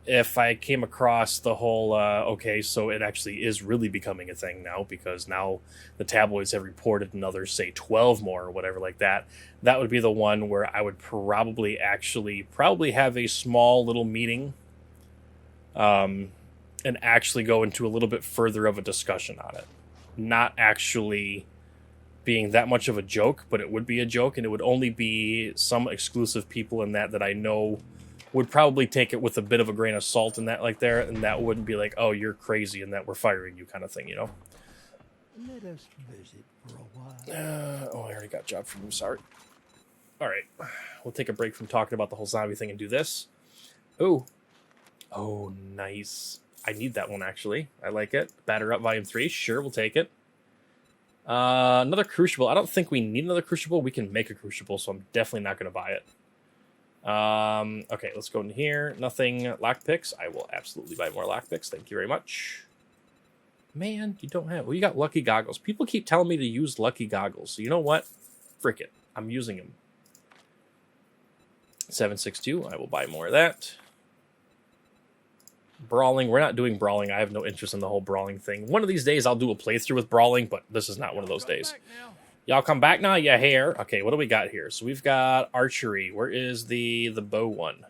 if I came across the whole, okay, so it actually is really becoming a thing now, because now the tabloids have reported another, say, 12 more or whatever like that, that would be the one where I would probably have a small little meeting, and actually go into a little bit further of a discussion on it. Not actually being that much of a joke, but it would be a joke, and it would only be some exclusive people in that I know would probably take it with a bit of a grain of salt in that, like there, and that wouldn't be like, oh, you're crazy and that we're firing you kind of thing, Let us visit for a while. I already got a job from you, sorry. All right, we'll take a break from talking about the whole zombie thing and do this. Oh, nice. I need that one, actually. I like it. Batter Up Volume 3. Sure, we'll take it. Another Crucible. I don't think we need another Crucible. We can make a Crucible, so I'm definitely not going to buy it. Okay, let's go in here. Nothing lockpicks. I will absolutely buy more lockpicks. Thank you very much. Man, you don't have... Well, you got Lucky Goggles. People keep telling me to use Lucky Goggles. So you know what? Frick it. I'm using them. 762. I will buy more of that. Brawling. We're not doing brawling. I have no interest in the whole brawling thing. One of these days I'll do a playthrough with brawling, but this is not one of those days. Y'all come back now? Yeah, here. Okay, what do we got here? So we've got archery. Where is the bow one?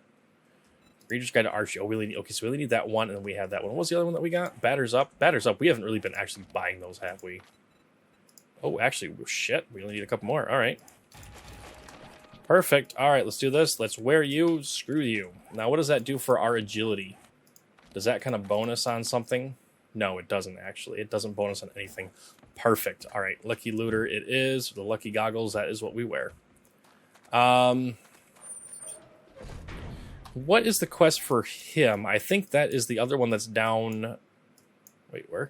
Reader's Guide to Archery. Oh, we really need, okay, so we really need that one, and then we have that one. What was the other one that we got? Batters Up. Batters Up. We haven't really been actually buying those, have we? Oh, actually, shit. We only need a couple more. All right. Perfect. All right, let's do this. Let's wear you. Screw you. Now, what does that do for our agility? Does that kind of bonus on something? No, it doesn't, actually. It doesn't bonus on anything. Perfect. All right, Lucky Looter it is. The Lucky Goggles, that is what we wear. What is the quest for him? I think that is the other one that's down... Wait, where?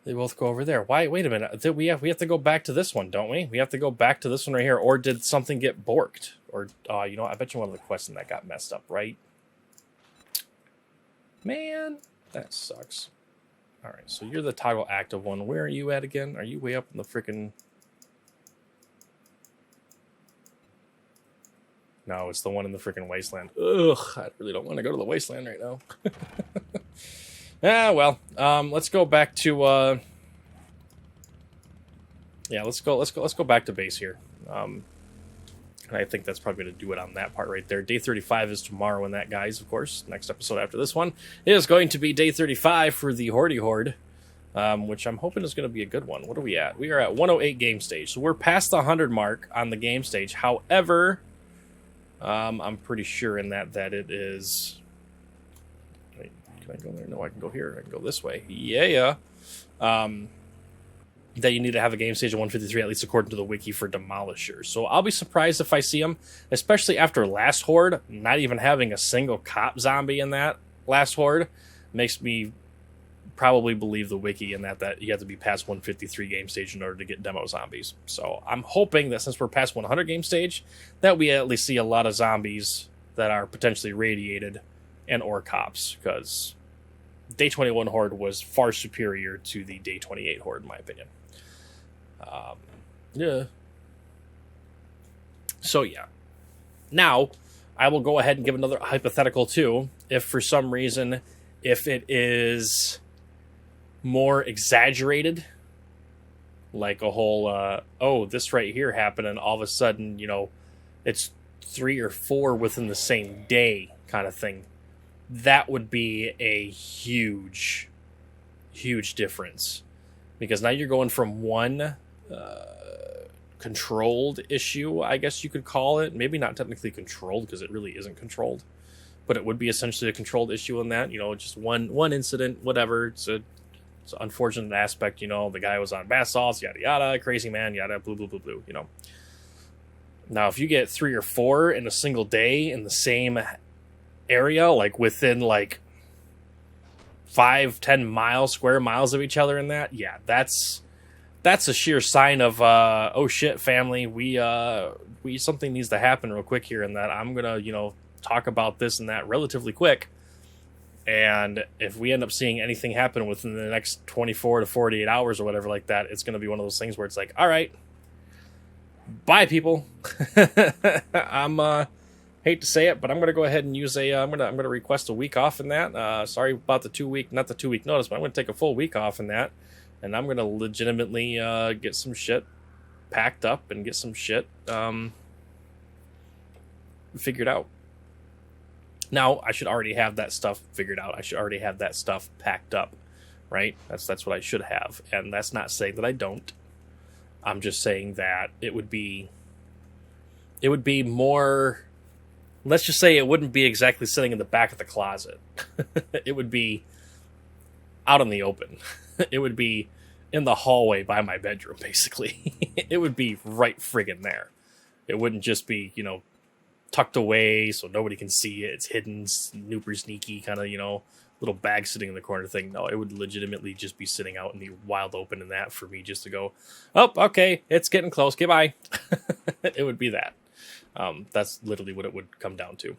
They both go over there. Why? Wait a minute. We have to go back to this one, don't we? We have to go back to this one right here. Or did something get borked? Or, you know, I bet you one of the quests in that got messed up, right? Man, that sucks. All right, so you're the toggle active one. Where are you at again? Are you way up in the freaking... No, it's the one in the freaking wasteland. Ugh, I really don't want to go to the wasteland right now. Ah, well, let's go back to, yeah, let's go back to base here. And I think that's probably going to do it on that part right there. Day 35 is tomorrow, and that, guys, of course, next episode after this one is going to be day 35 for the Hordy Horde, which I'm hoping is going to be a good one. What are we at? We are at 108 game stage, so we're past the 100 mark on the game stage. However, I'm pretty sure in that it is... Can I go there? No, I can go here. I can go this way. Yeah. That you need to have a game stage of 153, at least according to the wiki, for Demolisher. So I'll be surprised if I see them, especially after last Horde, not even having a single cop zombie in that last Horde, makes me probably believe the wiki in that you have to be past 153 game stage in order to get demo zombies. So I'm hoping that since we're past 100 game stage, that we at least see a lot of zombies that are potentially radiated and or cops, because Day 21 Horde was far superior to the Day 28 Horde, in my opinion. Yeah. So, yeah. Now, I will go ahead and give another hypothetical, too. If for some reason, if it is more exaggerated, like a whole, oh, this right here happened, and all of a sudden, you know, it's 3 or 4 within the same day kind of thing, that would be a huge difference, because now you're going from one controlled issue, I guess you could call it. Maybe not technically controlled, because it really isn't controlled, but it would be essentially a controlled issue in that, you know, just one incident, whatever. It's an unfortunate aspect, you know, the guy was on bath salts, yada yada, crazy man, yada, blue, you know. Now, if you get 3 or 4 in a single day in the same area, like within like 5-10 miles, square miles of each other in that, yeah, that's that's a sheer sign of oh shit, family, we something needs to happen real quick here, and that I'm gonna talk about this and that relatively quick. And if we end up seeing anything happen within the next 24 to 48 hours or whatever like that, it's going to be one of those things where it's like, all right, bye, people. I'm hate to say it, but I'm going to go ahead and use I'm going to request a week off in that. Sorry about the 2 week, not the 2 week notice, but I'm going to take a full week off in that. And I'm going to legitimately get some shit packed up and get some shit figured out. Now, I should already have that stuff figured out. I should already have that stuff packed up, right? That's what I should have. And that's not saying that I don't. I'm just saying that it would be more, let's just say it wouldn't be exactly sitting in the back of the closet. It would be out in the open. It would be in the hallway by my bedroom, basically. It would be right friggin' there. It wouldn't just be, tucked away so nobody can see it. It's hidden, super sneaky, kind of, little bag sitting in the corner thing. No, it would legitimately just be sitting out in the wild open, and that for me just to go, oh, okay, it's getting close, goodbye. It would be that. That's literally what it would come down to.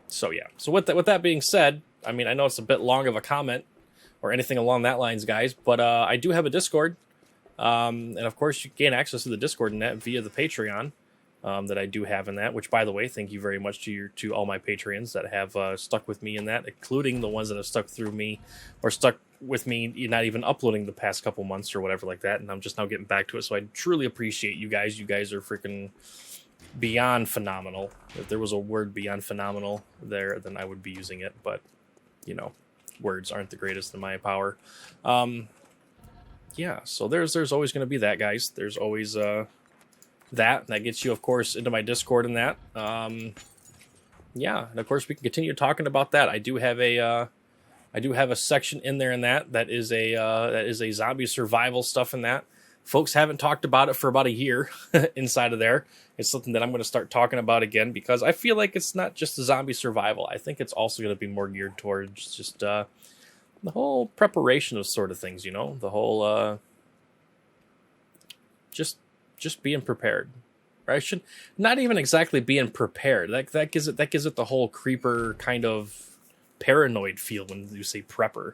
So yeah. So with that being said, I mean, I know it's a bit long of a comment or anything along that lines, guys, but I do have a Discord. And of course you gain access to the Discord in that via the Patreon. That I do have in that, which, by the way, thank you very much to all my Patreons that have stuck with me in that, including the ones that have stuck through me or stuck with me, not even uploading the past couple months or whatever like that, and I'm just now getting back to it, so I truly appreciate you guys. You guys are freaking beyond phenomenal. If there was a word beyond phenomenal there, then I would be using it, but, words aren't the greatest in my power. Yeah, so there's always going to be that, guys. There's always... that gets you, of course, into my Discord and that. Yeah, and of course we can continue talking about that. I do have a section in there in that is a zombie survival stuff in that. Folks haven't talked about it for about a year inside of there. It's something that I'm going to start talking about again because I feel like it's not just a zombie survival. I think it's also going to be more geared towards just the whole preparation of sort of things, the whole just being prepared. Or I should not even exactly being prepared. That gives it the whole creeper kind of paranoid feel when you say prepper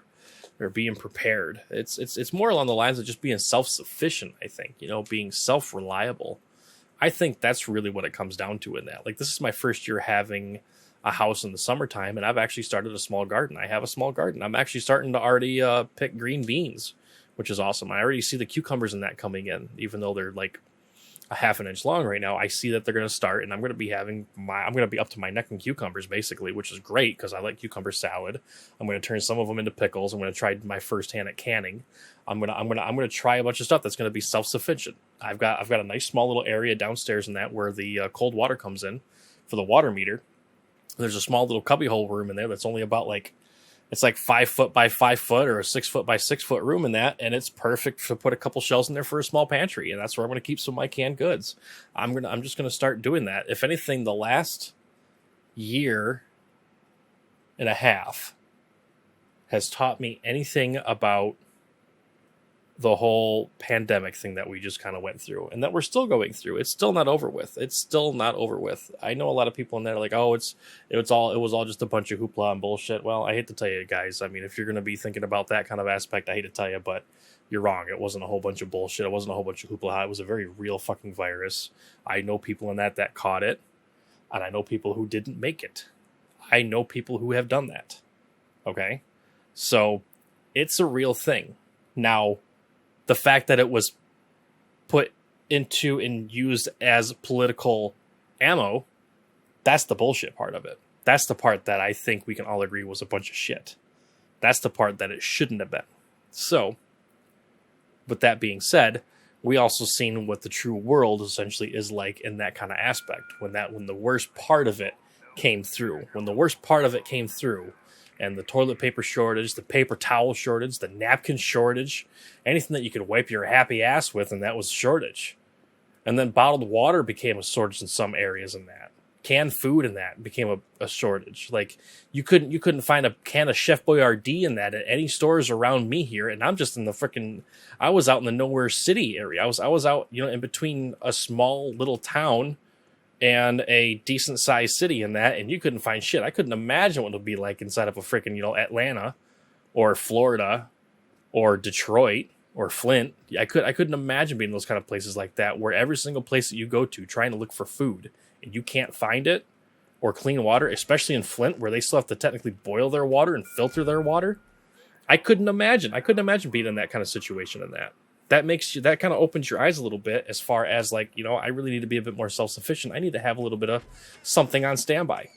or being prepared. It's more along the lines of just being self-sufficient, I think, being self-reliable. I think that's really what it comes down to in that. Like, this is my first year having a house in the summertime, and I've actually started a small garden. I have a small garden. I'm actually starting to already pick green beans, which is awesome. I already see the cucumbers in that coming in, even though they're like a half an inch long right now. I see that they're going to start, and I'm going to be up to my neck in cucumbers basically, which is great because I like cucumber salad. I'm going to turn some of them into pickles. I'm going to try my first hand at canning. I'm going to try a bunch of stuff that's going to be self-sufficient. I've got a nice small little area downstairs in that where the cold water comes in for the water meter. There's a small little cubbyhole room in there that's only about it's like 5 foot by 5 foot or a 6 foot by 6 foot room in that. And it's perfect to put a couple shelves in there for a small pantry. And that's where I'm going to keep some of my canned goods. I'm just going to start doing that. If anything, the last year and a half has taught me anything about the whole pandemic thing that we just kind of went through and that we're still going through. It's still not over with. I know a lot of people in there are like, oh, it was all just a bunch of hoopla and bullshit. Well, I hate to tell you guys. I mean, if you're going to be thinking about that kind of aspect, I hate to tell you, but you're wrong. It wasn't a whole bunch of bullshit. It wasn't a whole bunch of hoopla. It was a very real fucking virus. I know people in that caught it, and I know people who didn't make it. I know people who have done that. Okay? So it's a real thing. Now, the fact that it was put into and used as political ammo, that's the bullshit part of it. That's the part that I think we can all agree was a bunch of shit. That's the part that it shouldn't have been. So, with that being said, we also seen what the true world essentially is like in that kind of aspect. When the worst part of it came through. And the toilet paper shortage, the paper towel shortage, the napkin shortage, anything that you could wipe your happy ass with, and that was shortage. And then bottled water became a shortage in some areas in that. canned food in that became a shortage. Like you couldn't find a can of Chef Boyardee in that at any stores around me here, and I'm just in the freaking. I was out in the nowhere city area. I was out, you know, in between a small little town and a decent sized city in that, and you couldn't find shit. I couldn't imagine what it would be like inside of a freaking, you know, Atlanta or Florida or Detroit or Flint. I couldn't imagine being in those kind of places like that, where every single place that you go to trying to look for food and you can't find it, or clean water, especially in Flint where they still have to technically boil their water and filter their water. I couldn't imagine being in that kind of situation. In that kind of opens your eyes a little bit as far as like, you know, I really need to be a bit more self-sufficient. I need to have a little bit of something on standby.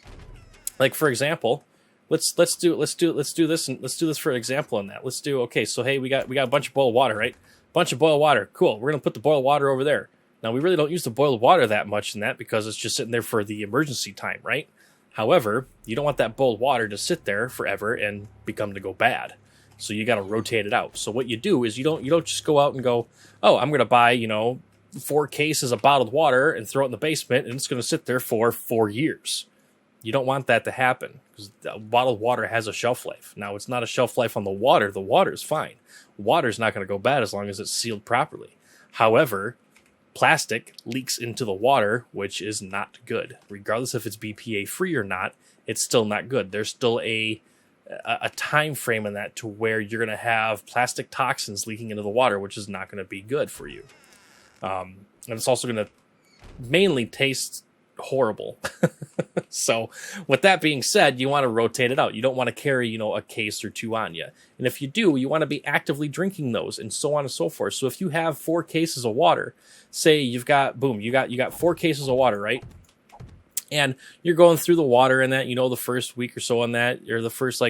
Like for example, let's do this, and let's do this for an example in that. Let's do, okay, so hey, we got a bunch of boiled water, right? Bunch of boiled water. Cool. We're going to put the boiled water over there. Now, we really don't use the boiled water that much in that because it's just sitting there for the emergency time, right? However, you don't want that boiled water to sit there forever and become to go bad. So you got to rotate it out. So what you do is you don't just go out and go, oh, I'm going to buy, you know, 4 cases of bottled water and throw it in the basement, and it's going to sit there for 4 years. You don't want that to happen because bottled water has a shelf life. Now, it's not a shelf life on the water. The water is fine. Water's not going to go bad as long as it's sealed properly. However, plastic leaks into the water, which is not good. Regardless if it's BPA free or not, it's still not good. There's still a time frame in that to where you're going to have plastic toxins leaking into the water, which is not going to be good for you. And it's also going to mainly taste horrible. So with that being said, you want to rotate it out. You don't want to carry, you know, a case or 2 on you. And if you do, you want to be actively drinking those and so on and so forth. So if you have 4 cases of water, say you've got, boom, you got 4 cases of water, right? And you're going through the water in that, you know, the first week or so on that, or the first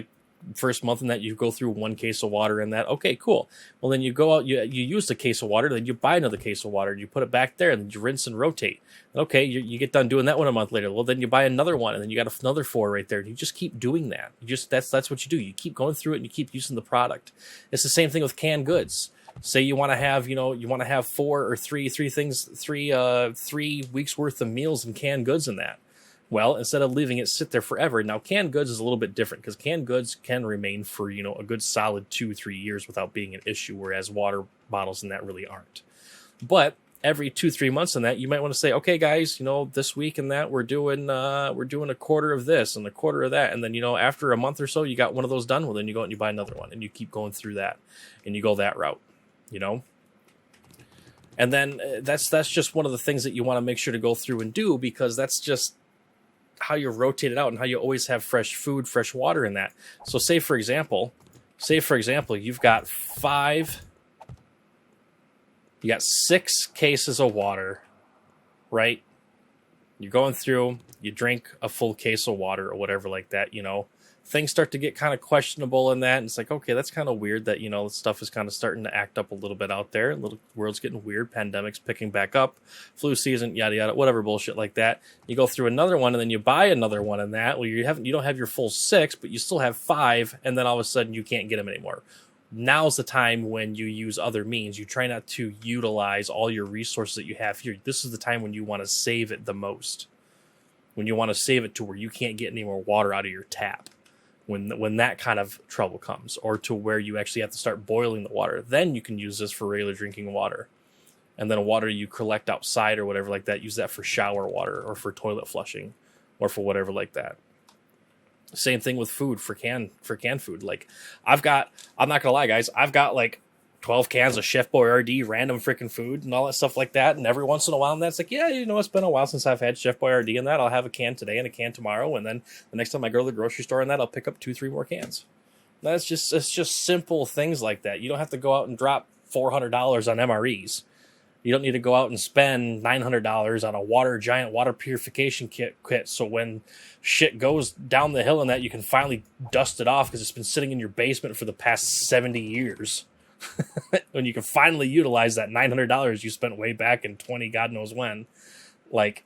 month in that, you go through 1 case of water in that. Okay, cool. Well, then you go out, you use the case of water, then you buy another case of water, and you put it back there, and then you rinse and rotate. Okay, you get done doing that one a month later. Well, then you buy another one, and then you got another 4 right there. And you just keep doing that. That's what you do. You keep going through it, and you keep using the product. It's the same thing with canned goods. Say you want to have, you know, 4 or 3 weeks worth of meals and canned goods in that. Well, instead of leaving it sit there forever, now canned goods is a little bit different because canned goods can remain for, you know, a good solid 2-3 years without being an issue, whereas water bottles in that really aren't. But every 2-3 months in that, you might want to say, okay, guys, you know, this week in that we're doing a quarter of this and a quarter of that, and then, you know, after a month or so, you got one of those done. Well, then you go out and you buy another one, and you keep going through that, and you go that route, you know. And then that's just one of the things that you want to make sure to go through and do, because that's just how you rotate it out and how you always have fresh food, fresh water in that. So say for example, you've got 6 cases of water, right? You're going through, you drink a full case of water or whatever like that, you know. Things start to get kind of questionable in that, and it's like, okay, that's kind of weird that, you know, stuff is kind of starting to act up a little bit out there. The world's getting weird, pandemic's picking back up, flu season, yada yada, whatever bullshit like that. You go through another one, and then you buy another one in that. Well, you don't have your full 6, but you still have 5, and then all of a sudden you can't get them anymore. Now's the time when you use other means. You try not to utilize all your resources that you have here. This is the time when you want to save it the most. When you want to save it to where you can't get any more water out of your tap. When that kind of trouble comes, or to where you actually have to start boiling the water, then you can use this for regular drinking water. And then water you collect outside or whatever like that, use that for shower water or for toilet flushing or for whatever like that. Same thing with food, for canned food. Like I'm not gonna lie, guys, I've got like 12 cans of Chef Boyardee random freaking food and all that stuff like that. And every once in a while, that's like, yeah, you know, it's been a while since I've had Chef Boyardee and that. I'll have a can today and a can tomorrow. And then the next time I go to the grocery store and that, I'll pick up 2-3 more cans. It's just simple things like that. You don't have to go out and drop $400 on MREs. You don't need to go out and spend $900 on a giant water purification kit. So when shit goes down the hill and that, you can finally dust it off because it's been sitting in your basement for the past 70 years. When you can finally utilize that $900 you spent way back in 20 God knows when. Like,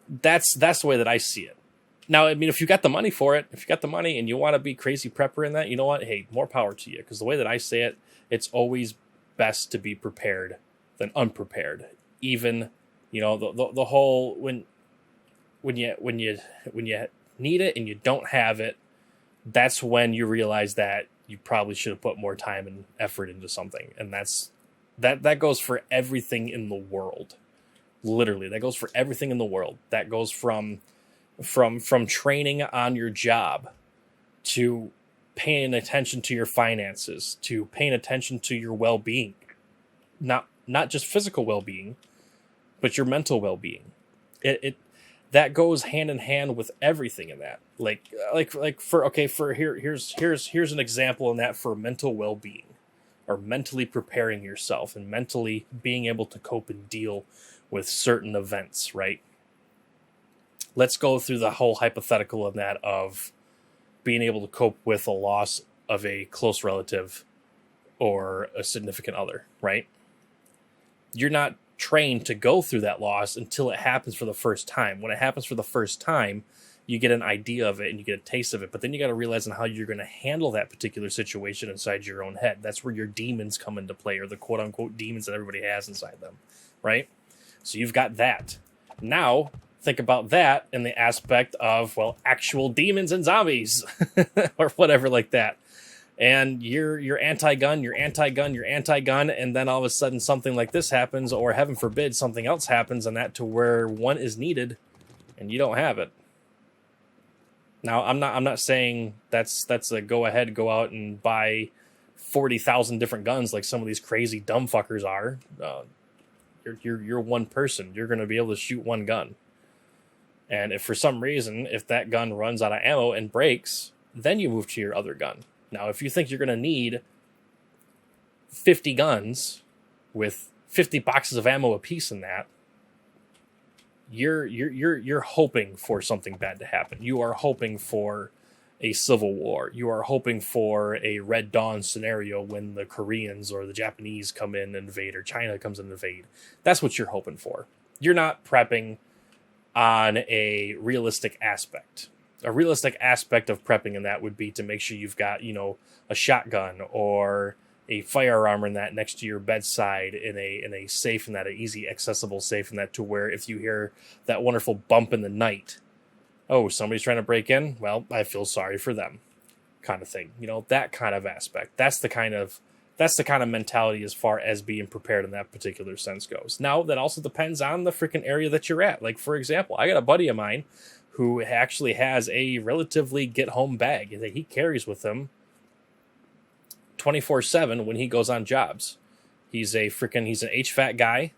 that's the way that I see it. Now, I mean, if you got the money for it, if you got the money and you want to be crazy prepper in that, you know what? Hey, more power to you. Because the way that I say it, it's always best to be prepared than unprepared. Even, you know, the whole, when when you need it and you don't have it, that's when you realize that you probably should have put more time and effort into something. And that goes for everything in the world. Literally, that goes for everything in the world. That goes from training on your job to paying attention to your finances, to paying attention to your well-being. Not just physical well-being, but your mental well-being. It that goes hand in hand with everything in that. Here's an example in that for mental well-being, or mentally preparing yourself and mentally being able to cope and deal with certain events, right? Let's go through the whole hypothetical of that, of being able to cope with a loss of a close relative or a significant other, right? You're not trained to go through that loss until it happens for the first time. When it happens for the first time, you get an idea of it and you get a taste of it, but then you got to realize on how you're going to handle that particular situation inside your own head. That's where your demons come into play, or the quote unquote demons that everybody has inside them, right? So you've got that. Now, think about that in the aspect of, well, actual demons and zombies or whatever like that. And you're anti-gun, and then all of a sudden something like this happens, or heaven forbid something else happens, and that to where one is needed and you don't have it. Now, I'm not saying that's a go ahead, go out and buy 40,000 different guns like some of these crazy dumb fuckers are. You're one person. You're going to be able to shoot one gun. And if for some reason, if that gun runs out of ammo and breaks, then you move to your other gun. Now, if you think you're going to need 50 guns with 50 boxes of ammo apiece in that, you're hoping for something bad to happen. You are hoping for a civil war. You are hoping for a Red Dawn scenario when the Koreans or the Japanese come in and invade, or China comes in and invade. That's what you're hoping for. You're not prepping on a realistic aspect. A realistic aspect of prepping in that would be to make sure you've got, a shotgun or a firearm in that next to your bedside in a safe, in that an easy accessible safe, in that to where if you hear that wonderful bump in the night, oh, somebody's trying to break in, well, I feel sorry for them, kind of thing. That kind of aspect. That's the kind of mentality as far as being prepared in that particular sense goes. Now, that also depends on the freaking area that you're at. Like, for example, I got a buddy of mine who actually has a relatively get-home bag that he carries with him 24/7 when he goes on jobs. He's an HVAC guy.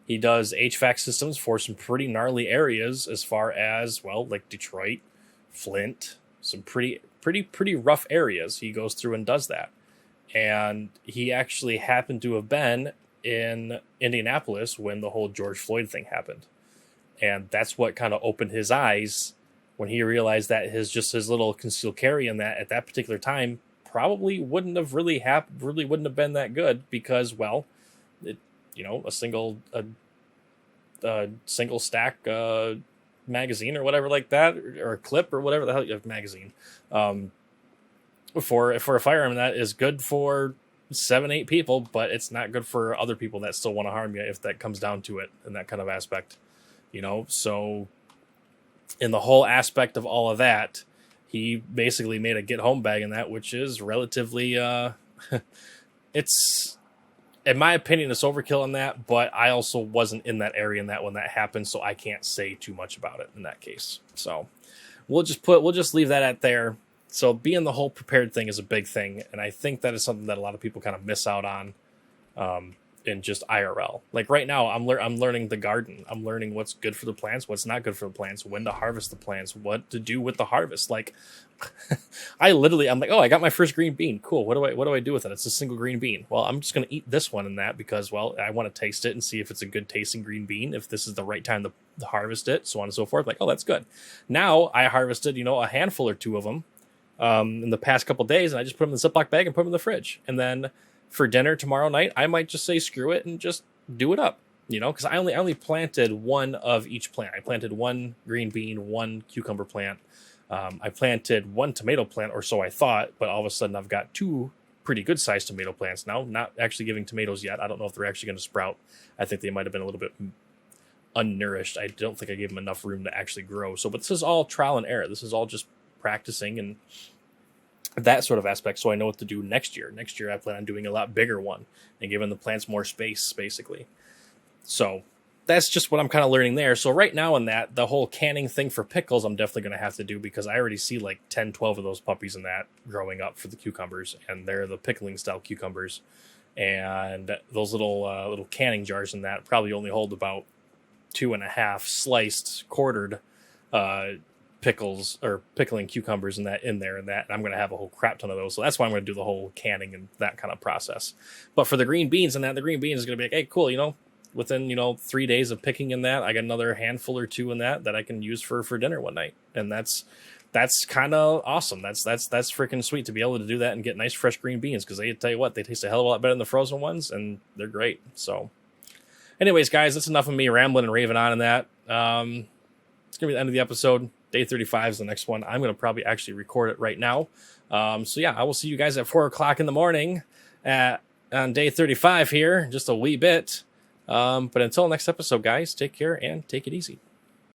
He does HVAC systems for some pretty gnarly areas as far as, well, like Detroit, Flint, some pretty rough areas. He goes through and does that. And he actually happened to have been in Indianapolis when the whole George Floyd thing happened. And that's what kind of opened his eyes when he realized that his little concealed carry in that at that particular time probably wouldn't have really been that good, because, well, a single stack magazine or whatever like that, or a clip or whatever the hell you have, magazine, for a firearm that is good for 7-8 people, but it's not good for other people that still want to harm you if that comes down to it, in that kind of aspect. So in the whole aspect of all of that, he basically made a get home bag in that, which is relatively it's, in my opinion, it's overkill in that, but I also wasn't in that area in that when that happened, so I can't say too much about it in that case. So we'll just leave that at there. So being the whole prepared thing is a big thing, and I think that is something that a lot of people kind of miss out on in just IRL. Like right now, I'm learning the garden. I'm learning what's good for the plants, what's not good for the plants, when to harvest the plants, what to do with the harvest. Like I'm like, oh, I got my first green bean. Cool. What do I do with it? It's a single green bean. Well, I'm just going to eat this one and that because, well, I want to taste it and see if it's a good tasting green bean, if this is the right time to harvest it, so on and so forth. Like, oh, that's good. Now I harvested, a handful or two of them in the past couple days, and I just put them in the Ziploc bag and put them in the fridge. And then for dinner tomorrow night, I might just say screw it and just do it up, because I only planted one of each plant. I planted one green bean, one cucumber plant. I planted one tomato plant, or so I thought, but all of a sudden I've got two pretty good sized tomato plants now, not actually giving tomatoes yet. I don't know if they're actually going to sprout. I think they might have been a little bit unnourished. I don't think I gave them enough room to actually grow. So, but this is all trial and error. This is all just practicing and that sort of aspect. So I know what to do next year. Next year, I plan on doing a lot bigger one and giving the plants more space, basically. So that's just what I'm kind of learning there. So right now in that, the whole canning thing for pickles, I'm definitely going to have to do because I already see like 10, 12 of those puppies in that growing up for the cucumbers, and they're the pickling style cucumbers. And those little canning jars in that probably only hold about 2.5 sliced, quartered pickles or pickling cucumbers in there, and I'm going to have a whole crap ton of those. So that's why I'm going to do the whole canning and that kind of process. But for the green beans and that, the green beans is going to be like, hey, cool, within 3 days of picking in that, I got another handful or two in that I can use for dinner one night, and that's kind of awesome. That's freaking sweet to be able to do that and get nice fresh green beans, because they tell you what, they taste a hell of a lot better than the frozen ones, and they're great. So anyways, guys, that's enough of me rambling and raving on in that. It's gonna be the end of the episode. Day 35 is the next one. I'm gonna probably actually record it right now. So yeah, I will see you guys at 4 o'clock in the morning on day 35 here, just a wee bit. But until next episode, guys, take care and take it easy.